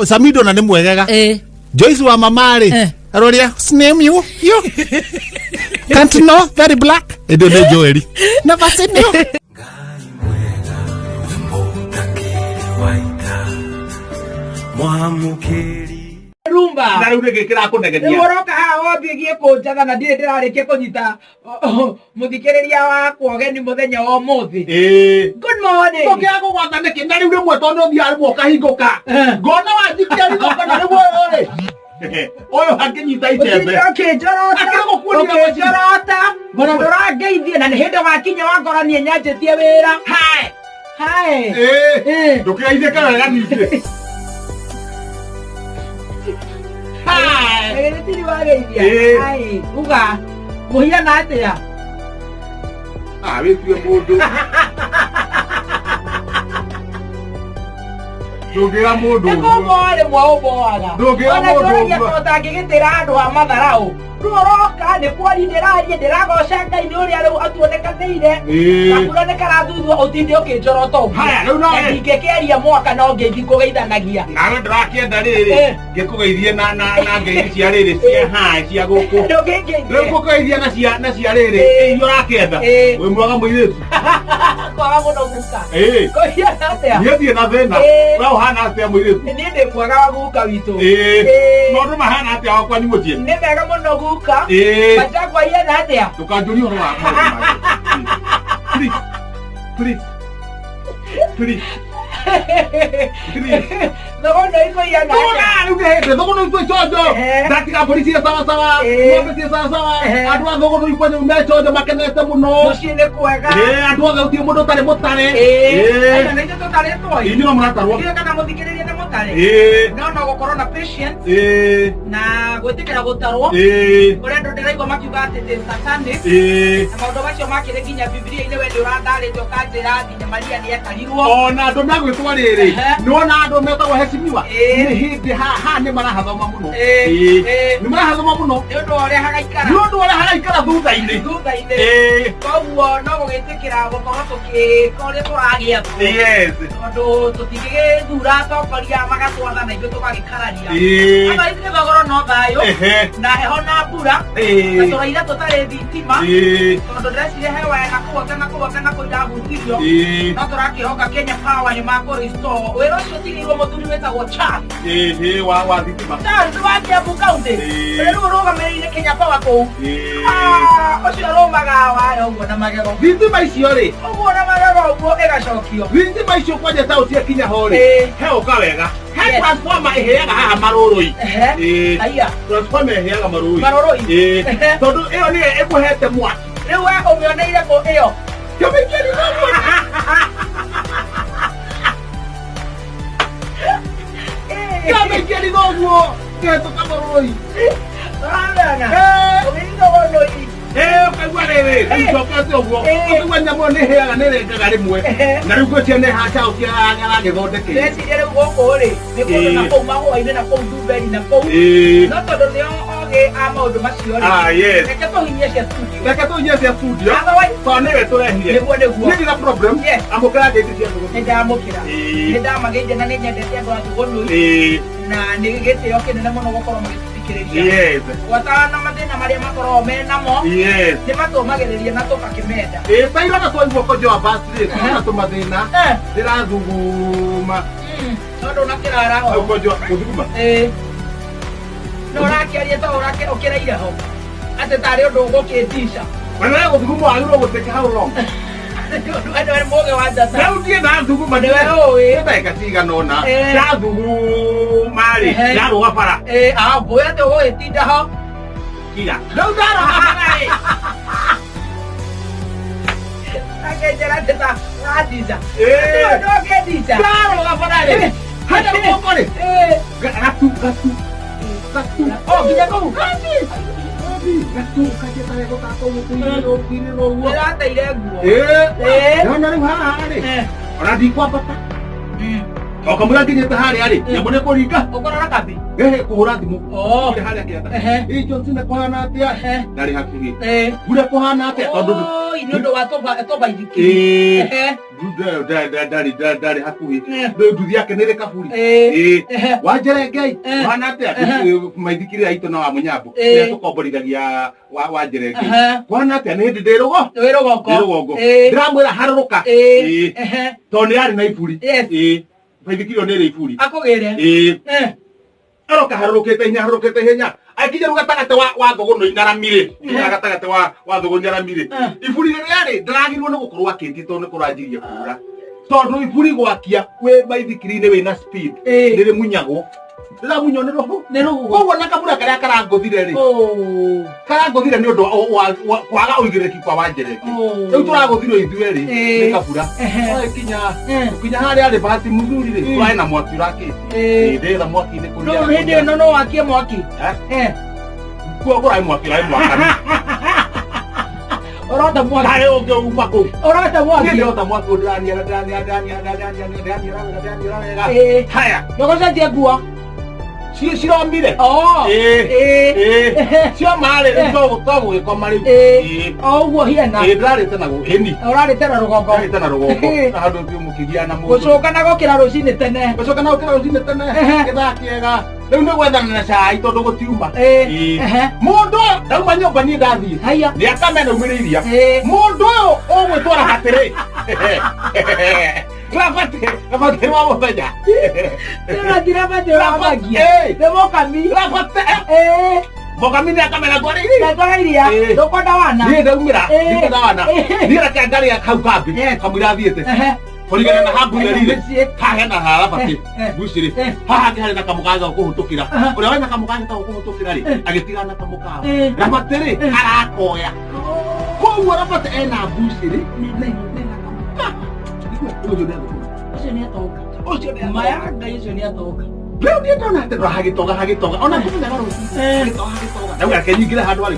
Samido na ni mwegega. Joyce wa mamari. Aroria name you. Can't know very black. Edo ne Joeli. Never seen you. Rumba. Na ruge kira kunegenia. Ngoroka ha obigie kunjaga na ndire ndirareke kunyita muthikiriria wakwa geni muthenya wa muthi. Good morning. Ngokia kugwata niki na riu rimwe tondu thi ari mo kahinguka. Ngona wanjikia rithoka na rimwe ore. Oyo hakinyita itembe. Okay, jorota. Ngona ndorangeithie na hindi wakinya wangoranie nyanjitie wira. Hai. Ndukigeithie kana ganithie. Hai. Tiri wageithia. Hai. Uga. Muhiana atia. Witue mundu. Ndugira mundu. Ngomore mwaoboaga. Ndugira mundu. Ona kota ngigitira andu a matharau. Ruroka ni kwari ndirarie ndiragoca Ngai ni uria riu atuonekanire. Akura ne karathuthu utinde ukinjorota ubu. Haya riu no ngekeria mwaka no ngethi kugeithanagia. Nawe ndirakienda riri ngikugeithie na ngeithia cia riri cia cia guku. Riu kugeithia na cia riri iyo rakienda. We mwaga muiritu. Kwaga muno guka. Kohiana atia. Niethie na thina. We uhana atia muiritu. Ni ndi kwaga wa guka witu. No ndu mahana atia wakwa ni mutie. Ni mega muno guka. Bachagwa yena atia. Tukanjuri horo wa. Please. Dogono iko yana. Dogono iko chojo. Datika polisi sawa. Polisi sawa. Adwa dogono iko nyume chojo makenete muno. Mushine kwega. Adwa gauti mundu tare mutare. Aya nje totale toy. Inyo muratarwa. Kile kana muthikiririe ne mutare. No gukoro na patience. Na gwetekera gutarwo. Ore ndo ndiraigwa makiuga ati the satanic. Na maundu macio makire nginya Biblia ine we ndi urandarite ukanjira nginya Maria ni etarirwo. Ona ndo megwitwa riri. Nona ndo metagwo heshimiwa. Ni hindi ha ni marahathoma muno. Ni marahathoma muno. Ni ndo ore hagaikara. Ni ndo ore hagaikara thutha-ini. Koguo no gugwitikira gukorwo tukikore turagia. Yes. Ndo tutigithura tokoria magatwatha na ithuĩ tũgagĩkararia. Aba ithi thogoro no thayo. Na heho na mbura. Na tũraire tũtarĩ thitima. Tondũ ndĩreciria he wega kũgota na kũira hutirio. No tũrakĩhoka Kenya Power nĩ makũrestore. Wĩra ũcio ũtigĩirwo mũthuri wĩtagwo Charles. Wa thitima. Charles wa Kiambu County. Rĩu ũrũgamĩrĩire Kenya Power kũu. Ũcio arũmaga wayo ũguo na magego. Thitima icio rĩ. Ũguo na magego ũguo ĩgacokio. Thitima icio kwanja ta ũtiekinya ho rĩ. He ũkawega. He transformer ĩheaga haha marũrũ-i. Aya. Transformer ĩheaga marũrũ-i. Marũrũ-i. Tondũ ĩyo nĩyo ĩkũhete mwaki. Rĩu we ũmĩoneire kũ ĩyo? Kĩmĩkĩri ũguo. Kĩmĩkĩri ũguo. Kĩhetũka marũrũ-i. Ũmĩrigogoroi. Ukaigua rĩrĩ, ũcokete ũguo. Ũkaigua nyamũ nĩ ĩhĩaga nĩ ĩrengaga rĩmwe. Na rĩu ngwĩciria nĩ hacaũ cia aragĩthondekeire. Ndĩreciria rĩu gũkũ rĩ, nĩ kũndũ na kũu mahũa-inĩ na kũu Ndumeri na kũu. No tondũ nĩo ogĩ a maũndũ macio rĩ. Reke tũhinyie cia studio. Reke tũhinyie cia studio. Tondũ nĩwe tũrehire. Nĩguo. Nĩ na problem. Amũkĩra ngeithi cia thũgũrũ. Nĩndamũkĩra. Nĩndamageithia na nĩnyendete andũ a thũgũrũ-i. Na nĩ gĩtĩo kĩnene mũno gũkorwo magĩtũthikĩrĩria. Gwataga na mathĩna marĩa makoragwo me namo. Nĩ matũmagĩrĩria na tũkakĩmenda. Tairaga twaigua konjo basi rĩ, kana tũmathĩna. Ndĩrathuguma. Tondũ ũnakĩrara ho. Konjo gũthuguma. No ũrakĩaria ta ũkĩraire ho. Atĩ tarĩ ũndũ ũgũkĩtisha. Wena gũthuguma wagĩrĩirwo gũtĩka how long? Andũ arĩ mũgĩ wa njata. Rĩu ndiĩ ndathuguma nĩwe ũĩ. Ndagĩka cigana ũna. Ndathuguma rĩ, ndarũga bara. Mbũĩ atĩ ũgũgĩtinda ho. Kira. Rĩu ndarũga bara rĩ. Akenjera atĩ ta ũrandinja. Atĩ ũndũ ũngĩndinja. Ndarũga bara rĩ. Hata rũgongo rĩ. Gatu. Nginya kũu. Gatu kajeta yako kako mũkũirĩrwo ũguo. Ndĩrateire nguo. Nona rĩu haha rĩ. Ona ndikwambata. Okamura kinyete hari ari. Nyamune koringa. Ukorora kabi. Kuhura thimu. Kuri hari akiata. John Cena kuhana atia. Ndari hakuhi. Kuri kuhana atia tondu. Inondo watoba idiki. Ndari hakuhi. Nduthi yake nere kaburi. Wanjerengei. Kuhana atia. Maithikire aito na wa munyambo. Tukomborithagia wanjerengei. Kuhana atia ni hindi ndirugo. Ndirugo. Ndiramwira haruruka. Toni ari na iburi. Maithikire nere iburi. Akugire. Aroka harukete hinya. Akija rugatagate wa thogono inaramire. Rugatagate wa thogono inaramire. Iburi riari ndiragirwo ni gukorwa akiti tondu kuranjirie kura. Tondu iburi gwakia we maithikiri-ini wina speed. Ndiri munyago. La munyo ni roho. Koguo na kabura karia karanguthire ri. Karanguthire ni undu wa kwaga uigireki kwa wanjereki. Riu turaguthirwo ithuĩ ri ni kabura. Kinya haria ari bahati muzuri ri. Twae na mwaki urakite. Ndira mwaki ni kuria. No hindi no wakie mwaki. Kuogora mwaki rai mwakani. Orota mwaki. Kare onge umako. Orota mwaki. Ni orota mwaki ndani. Haya. Yokosa tie guo. Siro mbire. Sio mare ndogo gikoma riu. Oguo hiena. Ndarite na guheni. Urarite na rugongo. Ndarite na rugongo. Na handu ngimukigia na mundu. Gucoka na gukira rucini tene. Gucoka na gukira rucini tene. Kitha kiega. Riu ni gwethana na cai tondu gutiuma. Mundu ndauma nyumba ni ndathie. Haya. Ni akamena umiriria. Mundu uyu ugwitwara hatiri. Rabate wa muthenya. Rabate wa magia. Demokami. Rabate. Mokami ni akamena twari. Twariria. Ndukwenda wana. Ni ndaumira. Ndikwenda wana. Ni reke ngari ya kau kambi. Kamwira thiete. Kurigana na habu rire. Hahe na harabate. Buciri. Haha ngari na kamukaga kuhutukira. Uria wena kamukaga ta kuhutukira ri. Agitiga na kamukaga. Rabate ri arakoya. Koguo rabate ena buciri. Ucio ni atoka. Maya ucio ni atoka. Leo ni ndona ati hagitoga. Ona kumenya garo. Hagitoga. Na uya kenyingira handu ari.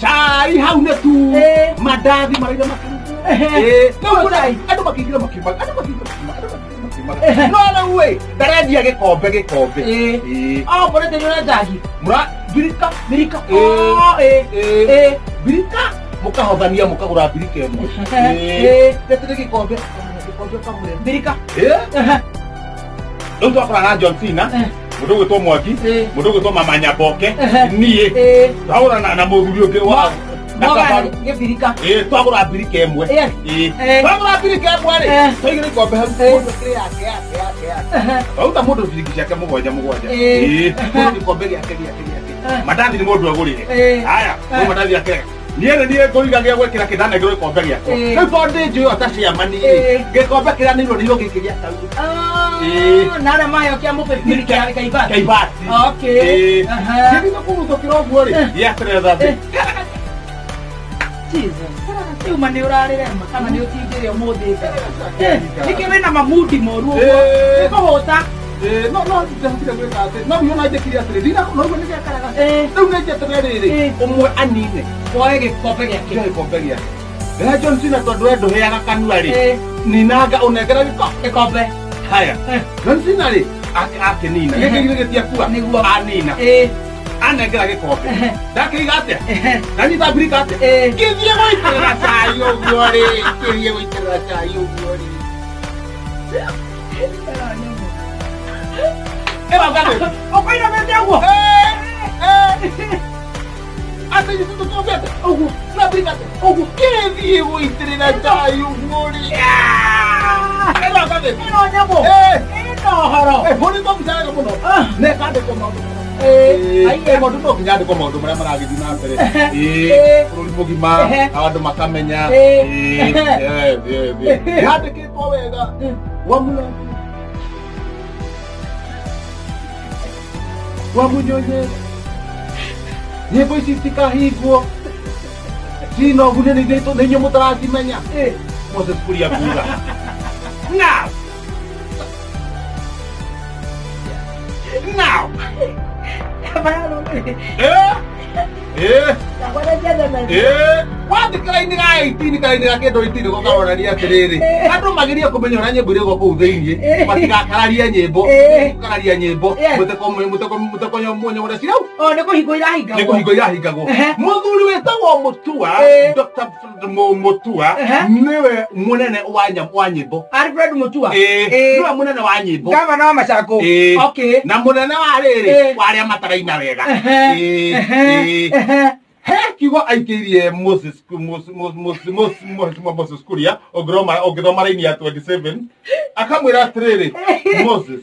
Chai haune tu. Madathi maraiga makiru. No kurai. Andu makingira makimba. No we. Ndarendia gikombe. Borete ni ndagi. Mura birika. Birika. Mukahothania mukagura birika imwe. Tetire gikombe kamwe. Birika. Riu twakora na John Cena. Mundu gwitwo Mwaki. Mundu gwitwo Mama Nyaboke. Nie. Twagura na muthuri ungi wa Mwagani gibirika. Twagura birika imwe. Twagura birika imwe ri. Twaigire gikombe hau. Mundu kire yake. Auta mundu biriki ciake mugwanja. Mundu gikombe giake. Madathi ni mundu agurire. Haya, madathi yake. Niye ngoiga gya gwekira kidana gyo ikombe gyako. Gikombe njuyo ataciamani. Gikombe kiranirwo ni yogikiria tau. Nara mayo kia mupe biriki ya kaibati. Kaibati. Okay. Hivi na kuguthukira oguo ri. Yeterera thathi. Jesus. Riu mani urarerema kana ni utingirio muthite. Nikiwe na mamudi moru oguo. Nikuhuta. No, ndahutire gwika ati. No yona njekiria atiri. Dina no gwe nige karaga. Riu njetere riri. Umwe anine. Oe gikombe gyake. Gikombe gyake. John Cena tondu we nduheaga kanua ri. Ninanga unengera gikombe. Haya. John Cena ri akinina. Gikigire gitiakua. Niguo. Anina. Anengera gikombe. Ndakiiga atia. Nanyita birika atia. Githie gwitirira cai uguo ri. Githie gwitirira cai uguo ri. Ela vai ver. O pai da minha água. Até isso tu não vê. Na brincadeira. Que viu entrena cai o guri. Ela vai ver. Não é bom. Não, haro. Boni to bisa ko no. Ne ka de ko mo. Ai mo to ko ngade ko mo do mara mara gi na pere. Pro gima awado makamenya. Hade ke to wega. Wamula. Wamunyonye Nego isitika higuo Sino gune ni dito Nenyo mo tarasi menya Moses kuria kura Now Apa ya lo? Eh wathikira ini ga 18 kana ini ga kendo 18 ko karoraria atiriri andu magiria kumenyora nyimbo iri go ku thiini matigakararia nyimbo kararia nyimbo muteko nyomonyo ura cirau ne kuhingo irahinga go muthuri wetagwo Mutua Dr. Mutua niwe munene wa nyimbo Alfred Mutua niwe munene wa nyimbo gavana wa Macako okay na munene wa riri waria mataraina wega kigo aikirie Moses Kuria ogithoma raini ya 27 akamwira atiriri Moses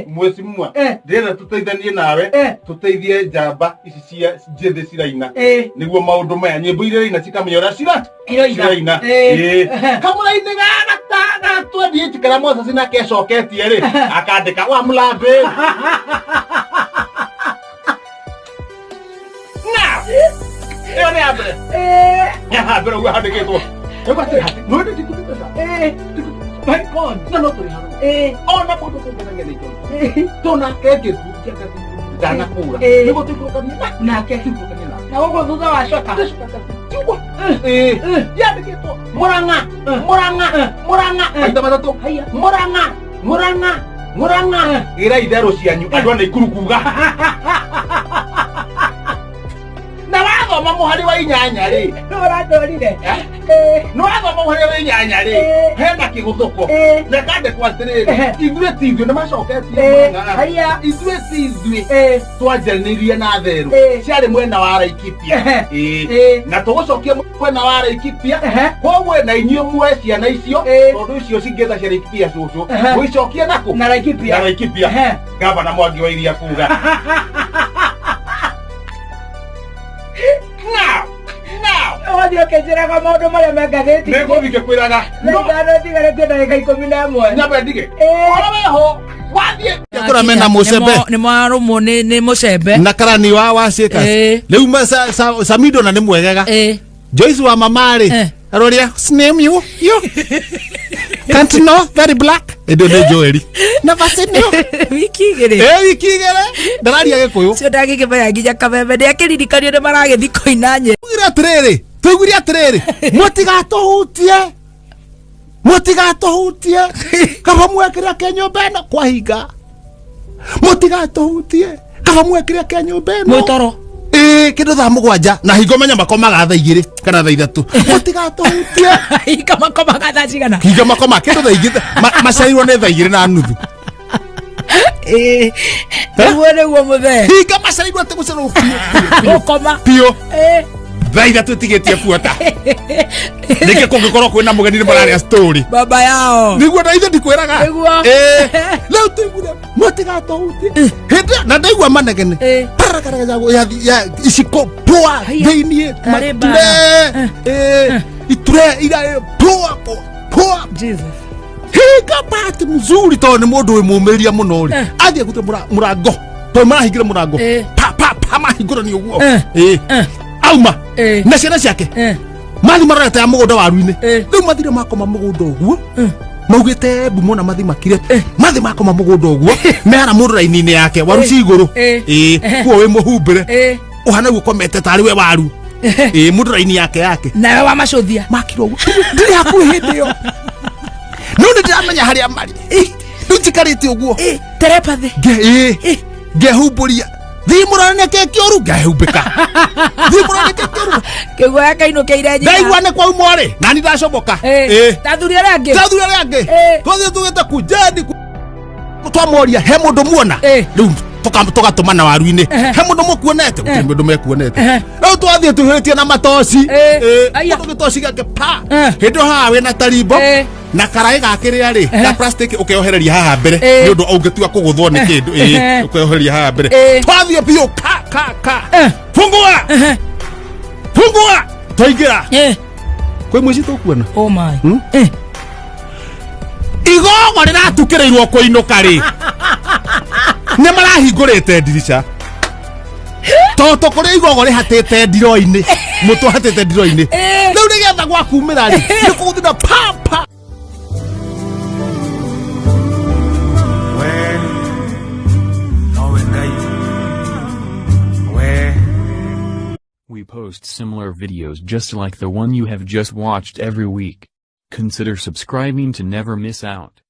mwezi mwa ndira tuteithanie nawe tuteithie njamba ici cia njithe ciraina niguo maundu maya nyimbo iria ina cikamenyora ciraina kamuraini ga 28 kana Moses na kecoketie ri akandika wa mulambe Eo ne abre. Abre uga hade ke to. Eu gostei. Não é de tudo isso. My God. Não tô errado. Ona bodo ko kana ngene to. Tona ke dana pura. Eu vou te colocar na que tu colocar lá. Na vou usar a chota. Ya de que to. Moranga. Ainda mais to. Moranga. Ira idero cianyu. Adwana ikurukuga. Thoma muhari wa inyanya ri noratorire thoma muhari wa inyanya ri hena kiguthoko na kande kwatiriri ithuĩ tithio nĩ macoketie haya ithuĩ twanjanirie na theru ciarĩ mwena wa Laikipia na tũgũcokia mwena wa Laikipia koguo na inyuĩ muoe ciana icio tondũ icio cingĩtha cia Laikipia cũcũ gwĩcokia nakũ na Laikipia gavana Mwangi wa Iria kuga Odio que será como no me magazetti. Nego dike kwiraga. No tigare tena eka 11. Nyaba dike. Ora meho. Wadie. Yakura mena mucembe. Ni mwaru mone ni mucembe. Na karani wa cieka. Riu ma Samido na ni mwegega. Joyce wa mamari. Aroria name you. Can't know very black. Edo ne Joeli. Na vasenyo. Wikigere. Wikigere. Ndararia gikuyu. Cio ndagike baya nginya kabebe ndi akiririkanio ni maragethi koinanye. Tugire atiriri. Mutigatohutie. Kaba mwekira kenyumba eno kwa hinga. Mutigatohutie. Kaba mwekira kenyumba eno. Mwitoro. Kindu thaa mugwanja na hingo menya makomaga thaa 2 kana thaa 3. Mutigatohutie. Hinga makomaga thaa cigana. Hinga makoma kindu thaa 2 macairwo ni thaa 2 na nuthu. Wone guo muthe. Hinga macairwo ati gucerwo pio. Ukoma. Pio. Thaa 3 tigetie kuota. Nike kungikorwo kwina mugeni ni mararia story. Baba yao. Niguo na ithe ndikwiraga. Leo tuigure mutigatohutie. Hindi na ndaigua manegene. Parakaraga ya isiko poa theinie iture ira poa Jesus. Hinga pati mzuri to ni mundu we mumeria muno ri athie gute murango to marahingire murango pa mahingura ni uguo auma na ciana ciake mathi marorete ya mugunda waru-ini riu mathire makoma mugunda uguo maugite bumona mathi makire mathi makoma mugunda uguo mehara mundu raini-ini yake waru ci iguru kuo we muhumbire uhana gukomete tari we waru mundu raini yake nawe wa macuthia makiro uguo ndiri hakuhi hindi yo no ndiramenya haria mari ndujikarite uguo telepathy ngehumburia thimurane ke kioru ngehumbika thimurane ke kioru kiguoya kainukiire nyina ndaigua ne kwa umore nani ndacoboka tathuri arangi twathie tugite kujedi twamoria he mundu muona riu tugatuma na waru-ini he mundu mukuonete gutiri mundu mekuonete riu twathie tuhitie na matoci mundu gitoci gake pa hindi haha wina tarimbo na karai gakiria ri na plastic ukeohereria haha mbere ni undu ungitua kuguthwo ni kindu ukeohereria haha mbere twathie bio ka fungua toingira kwi mwici tukuona oh my igogo riratukireirwo kuinuka ri ne marahingurite ndirisha toto kuri igogo rihatite ndiro-ini mutu hatite ndiro-ini riu nigetha gwakumira ri ni kuguthira papa we post similar videos just like the one you have just watched every week. Consider subscribing to never miss out.